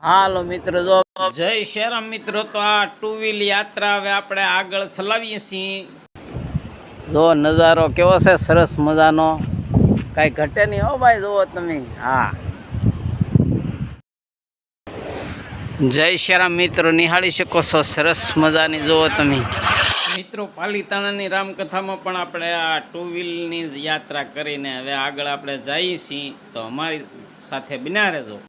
હાલો મિત્રો, જો જય શ્રીરામ મિત્રો. તો આ ટુ વ્હીલ યાત્રા હવે આપણે આગળ ચલાવીએ છીએ. જો નજારો કેવો છે, સરસ મજાનો, કાંઈ ઘટે નહીં હો ભાઈ. જુઓ તમે. હા, જય શ્રીરામ મિત્રો, નિહાળી શકો છો સરસ મજાની. જુઓ તમે મિત્રો, પાલીતાણાની રામકથામાં પણ આપણે આ ટુ વ્હીલની યાત્રા કરીને હવે આગળ આપણે જઈએ છીએ. તો અમારી સાથે બન્યા રહેજો.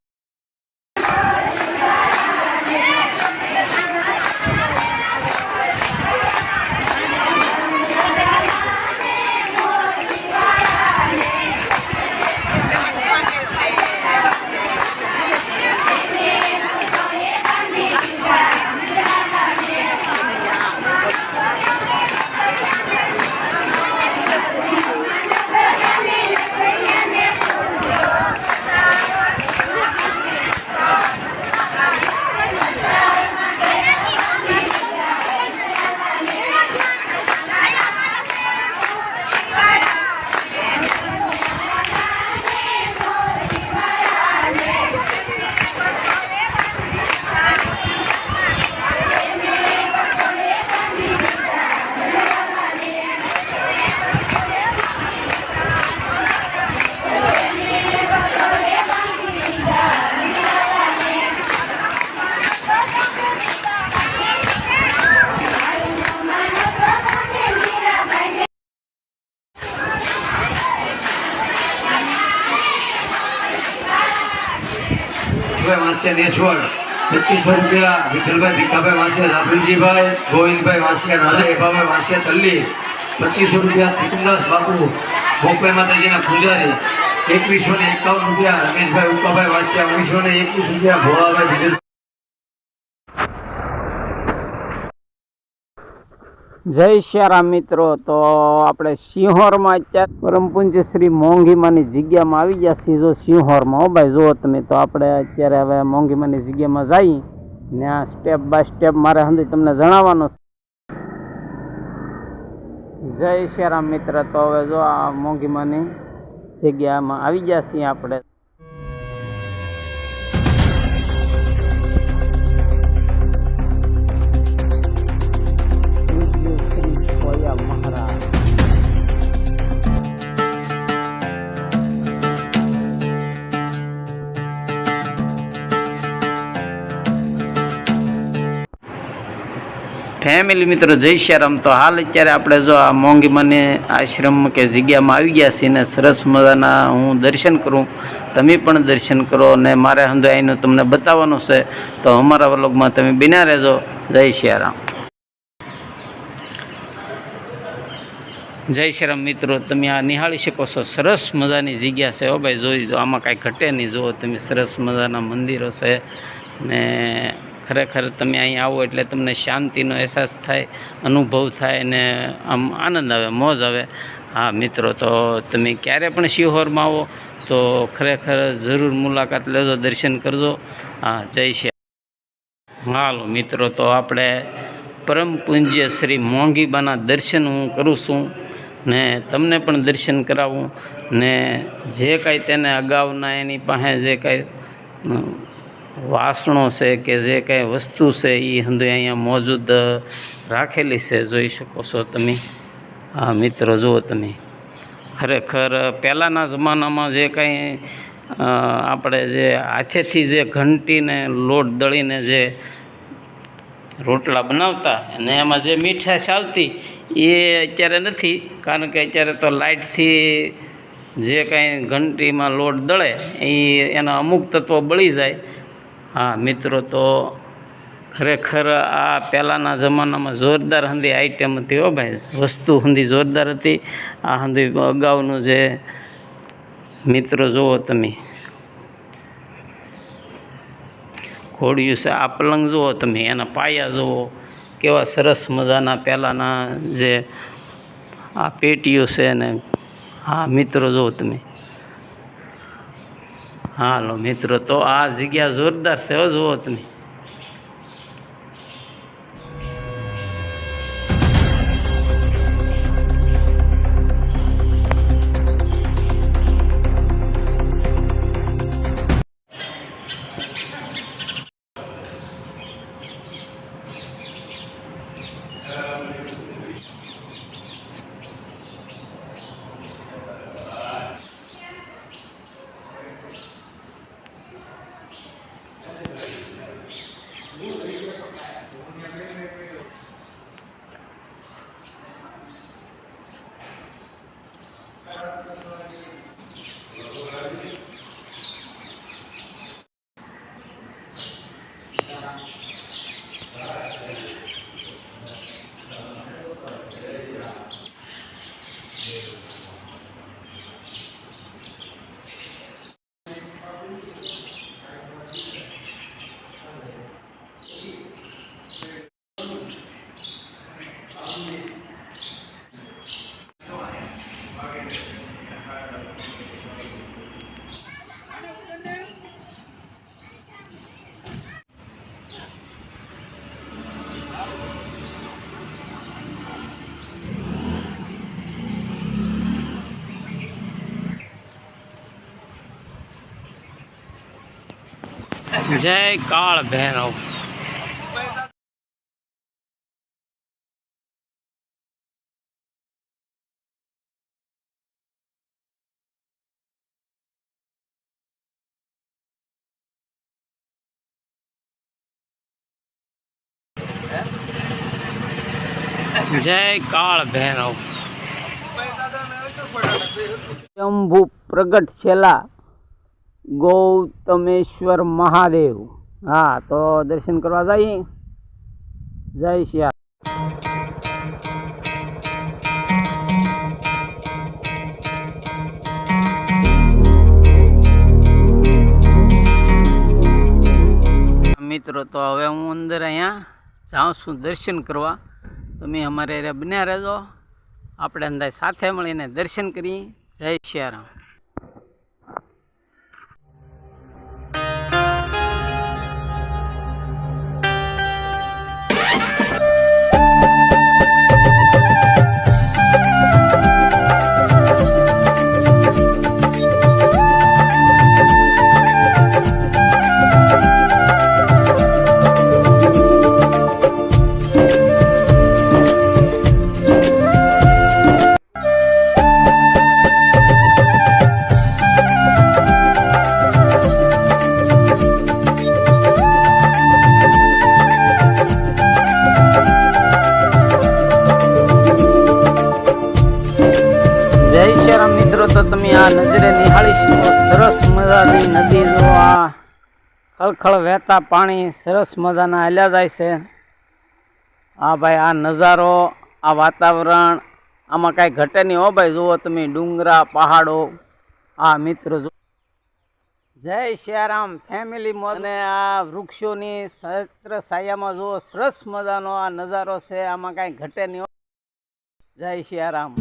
વાંસિયા 25 રૂપિયા વિઠ્ઠલભાઈ ભીખાભાઈ વાંસિયા રાફેલજીભાઈ ગોવિંદભાઈ વાંસિયા રાજા એભાભાઈ વાંસિયા તલ્લી 2500 રૂપિયા ત્રિકમદાસ બાપુ ભોગભાઈ માતાજીના પૂજારી 2151 રૂપિયા રમેશભાઈ ઉપાભાઈ વાંસિયા 1921 રૂપિયા ભોળાભાઈ જય શ્રીરામ મિત્રો. તો આપણે સિંહોરમાં અત્યારે પરમ પૂજ્ય શ્રી મોંઘીમાની જગ્યામાં આવી ગયા છીએ. જો સિંહોરમાં હો ભાઈ, જુઓ તમે. તો આપણે અત્યારે હવે મોંઘીમાની જગ્યામાં જઈ ને આ સ્ટેપ બાય સ્ટેપ મારે સમજી તમને જણાવવાનું. જય શ્રીરામ મિત્ર. તો હવે જો આ મોંઘીમાની જગ્યામાં આવી ગયા છીએ આપણે. ફેમિલી મિત્રો, જય શ્રીરામ. તો હાલ અત્યારે આપણે જો આ મોંઘીમાની આશ્રમ કે જગ્યામાં આવી ગયા છીએ ને સરસ મજાના હું દર્શન કરું, તમે પણ દર્શન કરો ને મારે હંધો આવીને તમને બતાવવાનું છે. તો અમારા વ્લોગમાં તમે બન્યા રહેજો. જય શ્રીરામ. જય શ્રીરામ મિત્રો, તમે આ નિહાળી શકો છો સરસ મજાની જગ્યા છે હો ભાઈ. જોઈ દો, આમાં કાંઈ ઘટે નહીં. જુઓ તમે, સરસ મજાના મંદિરો છે ને ખરેખર તમે અહીં આવો એટલે તમને શાંતિનો અહેસાસ થાય, અનુભવ થાય ને આમ આનંદ આવે, મોજ આવે. હા મિત્રો, તો તમે ક્યારે પણ શિહોરમાં આવો તો ખરેખર જરૂર મુલાકાત લેજો, દર્શન કરજો. હા, જય શ્રી. હાલો મિત્રો, તો આપણે પરમ પૂજ્ય શ્રી મોંઘીબાના દર્શન હું કરું છું ને તમને પણ દર્શન કરાવું ને જે કાંઈ તેને અગાઉના એની પાસે જે કાંઈ વાસણો છે કે જે કાંઈ વસ્તુ છે એ હંધે અહીંયા મોજૂદ રાખેલી છે, જોઈ શકો છો તમે. હા મિત્રો, જુઓ તમે. ખરેખર પહેલાંના જમાનામાં જે કાંઈ આપણે જે હાથેથી જે ઘંટીને લોટ દળીને જે રોટલા બનાવતા અને એમાં જે મીઠાશ આવતી એ અત્યારે નથી, કારણ કે અત્યારે તો લાઇટથી જે કાંઈ ઘંટીમાં લોટ દળે એ એના અમુક તત્વો બળી જાય. હા મિત્રો, તો ખરેખર આ પહેલાંના જમાનામાં જોરદાર હંધી આઈટમ હતી હો ભાઈ, વસ્તુ હંધી જોરદાર હતી. આ હંધી અગાઉનું જે મિત્રો જુઓ તમે, ઘોડિયું છે, આ પલંગ જુઓ તમે, એના પાયા જુઓ કેવા સરસ મજાના. પહેલાંના જે આ પેટીઓ છે ને, હા મિત્રો જુઓ તમે. હાલો મિત્રો, તો આ જગ્યા જોરદાર છે હો, જુઓ તમે. જય કાળ ભૈરવ. જય કાળ ભૈરવ. શંભુ પ્રગટ છેલા ગૌતમેશ્વર મહાદેવ. હા, તો દર્શન કરવા જઈએ. જય શ્રી મિત્રો. તો હવે હું અંદર અહીંયા જાઉં છું દર્શન કરવા. તમે અમારે બન્યા રહેજો, આપણે અંદર સાથે મળીને દર્શન કરીએ. જય સિયારામ. જય શ્રીરામ મિત્રો. તો તમે આ નજરે નિહાળી શકો સરસ મજાની નદી. જો આ ખળખળ વહેતા પાણી સરસ મજાના હાલ્યા જાય છે. હા ભાઈ, આ નજારો, આ વાતાવરણ, આમાં કાંઈ ઘટે નહીં હો ભાઈ. જુઓ તમે ડુંગરા, પહાડો. હા મિત્રો, જય શ્રીરામ ફેમિલી મોજ. અને આ વૃક્ષોની છત્ર છાયામાં જુઓ સરસ મજાનો આ નજારો છે. આમાં કાંઈ ઘટે નહીં. જય શ્રીરામ.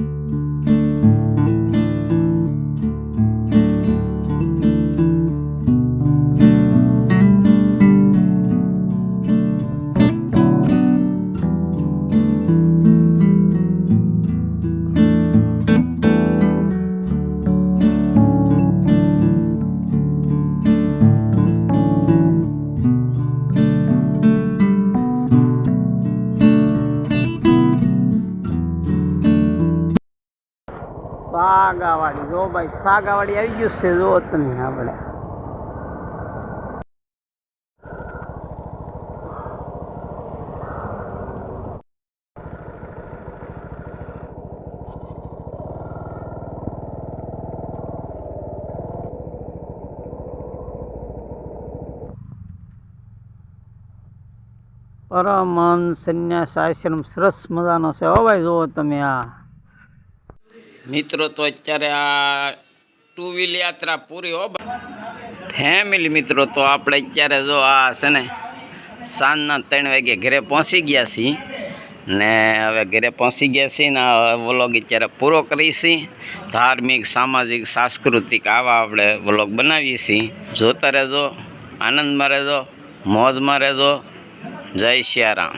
સાગાવાડી. જો ભાઈ, સાગાવાડી આવી ગયું છે. જો તમે આપણે પરમહંસ સંન્યાસ આશ્રમ સરસ મજાનો છે હો ભાઈ. જુઓ તમે આ મિત્રો. તો અત્યારે આ 2 વ્હીલ યાત્રા પૂરી હો ફેમિલી મિત્રો. તો આપણે અત્યારે જો આ છે ને સાંજના 3 વાગે ઘરે પહોંચી ગયા છીએ ને હવે ઘરે પહોંચી ગયા છીએ ને વ્લોગ અત્યારે પૂરો કરીશી. ધાર્મિક, સામાજિક, સાંસ્કૃતિક આવા આપણે વ્લોગ બનાવીએ છીએ. જોતા રહેજો, આનંદમાં રહેજો, મોજમાં રહેજો. જય સિયારામ.